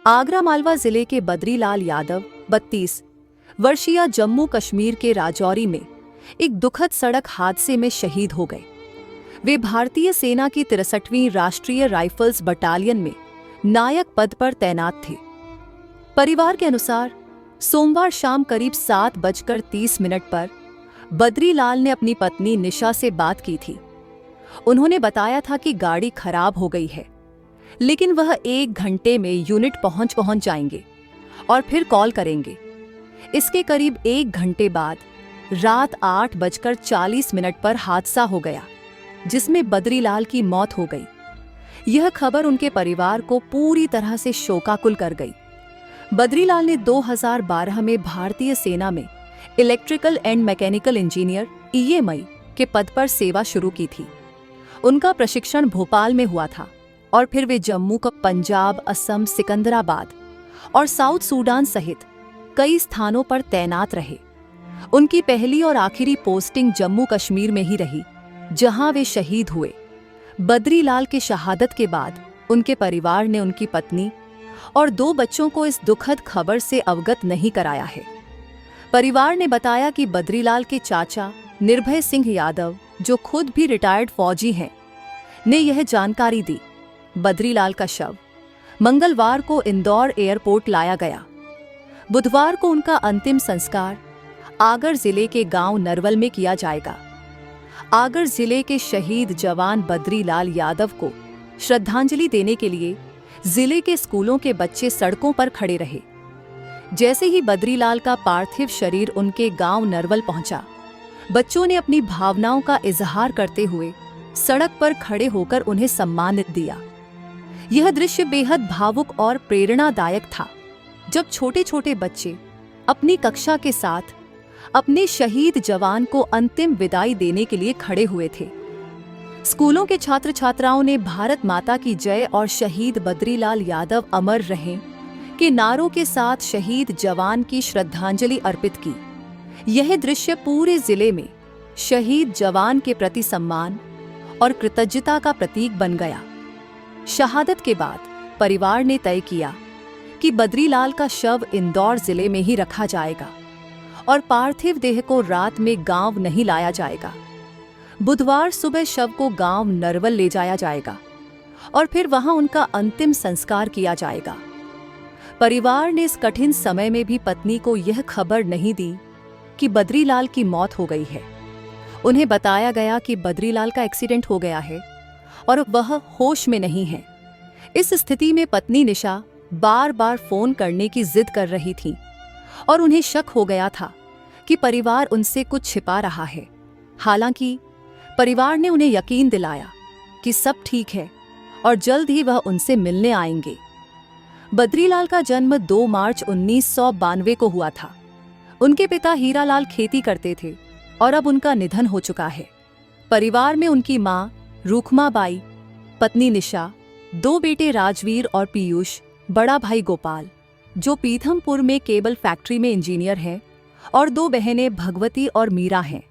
आगरा मालवा जिले के बद्रीलाल यादव 32 वर्षीय जम्मू कश्मीर के राजौरी में एक दुखद सड़क हादसे में शहीद हो गए। वे भारतीय सेना की 63वीं राष्ट्रीय राइफल्स बटालियन में नायक पद पर तैनात थे। परिवार के अनुसार सोमवार शाम करीब 7:30 पर बद्रीलाल ने अपनी पत्नी निशा से बात की थी। उन्होंने बताया था कि गाड़ी खराब हो गई है, लेकिन वह 1 घंटे में यूनिट पहुंच जाएंगे और फिर कॉल करेंगे। इसके करीब 1 घंटे बाद रात 8:40 पर हादसा हो गया, जिसमें बद्रीलाल की मौत हो गई। यह खबर उनके परिवार को पूरी तरह से शोकाकुल कर गई। बद्रीलाल ने 2012 में भारतीय सेना में electrical and mechanical engineer EMI के पद पर सेवा शुरू की थी। उनका प्रशिक्षण भोपाल में हुआ था और फिर वे जम्मू का पंजाब, असम, सिकंदराबाद और साउथ सूडान सहित कई स्थानों पर तैनात रहे। उनकी पहली और आखिरी पोस्टिंग जम्मू कश्मीर में ही रही, जहां वे शहीद हुए। बद्रीलाल की शहादत के बाद उनके परिवार ने उनकी पत्नी और 2 बच्चों को इस दुखद खबर से अवगत नहीं कराया है। परिवार ने बताया कि बद्रीलाल के चाचा निर्भय सिंह यादव, जो खुद भी रिटायर्ड फौजी हैं, ने यह जानकारी दी। बद्रीलाल का शव मंगलवार को इंदौर एयरपोर्ट लाया गया। बुधवार को उनका अंतिम संस्कार आगर जिले के गांव नरवल में किया जाएगा। आगर जिले के शहीद जवान बद्रीलाल यादव को श्रद्धांजलि देने के लिए जिले के स्कूलों के बच्चे सड़कों पर खड़े रहे। जैसे ही बद्रीलाल का पार्थिव शरीर उनके गांव नरवल पहुंचा, बच्चों ने अपनी भावनाओं का इजहार करते हुए सड़क पर खड़े होकर उन्हें सम्मानित दिया। यह दृश्य बेहद भावुक और प्रेरणादायक था, जब छोटे छोटे बच्चे अपनी कक्षा के साथ अपने शहीद जवान को अंतिम विदाई देने के लिए खड़े हुए थे। स्कूलों के छात्र छात्राओं ने भारत माता की जय और शहीद बद्रीलाल यादव अमर रहें के नारों के साथ शहीद जवान की श्रद्धांजलि अर्पित की। यह दृश्य पूरे जिले में शहीद जवान के प्रति सम्मान और कृतज्ञता का प्रतीक बन गया। शहादत के बाद परिवार ने तय किया कि बद्रीलाल का शव इंदौर जिले में ही रखा जाएगा और पार्थिव देह को रात में गांव नहीं लाया जाएगा। बुधवार सुबह शव को गांव नरवल ले जाया जाएगा और फिर वहां उनका अंतिम संस्कार किया जाएगा। परिवार ने इस कठिन समय में भी पत्नी को यह खबर नहीं दी कि बद्रीलाल की मौत हो गई है। उन्हें बताया गया कि बद्रीलाल का एक्सीडेंट हो गया है और वह होश में नहीं है। इस स्थिति में पत्नी निशा बार बार फोन करने की जिद कर रही थी और उन्हें शक हो गया था कि परिवार उनसे कुछ छिपा रहा है। हालांकि परिवार ने उन्हें यकीन दिलाया कि सब ठीक है और जल्द ही वह उनसे मिलने आएंगे। बद्रीलाल का जन्म 2 मार्च 1992 को हुआ था। उनके पिता हीरालाल खेती करते थे और अब उनका निधन हो चुका है। परिवार में उनकी मां रूखमाबाई, पत्नी निशा, 2 बेटे राजवीर और पीयूष, बड़ा भाई गोपाल, जो पीथमपुर में केबल फैक्ट्री में इंजीनियर हैं, और 2 बहनें भगवती और मीरा हैं।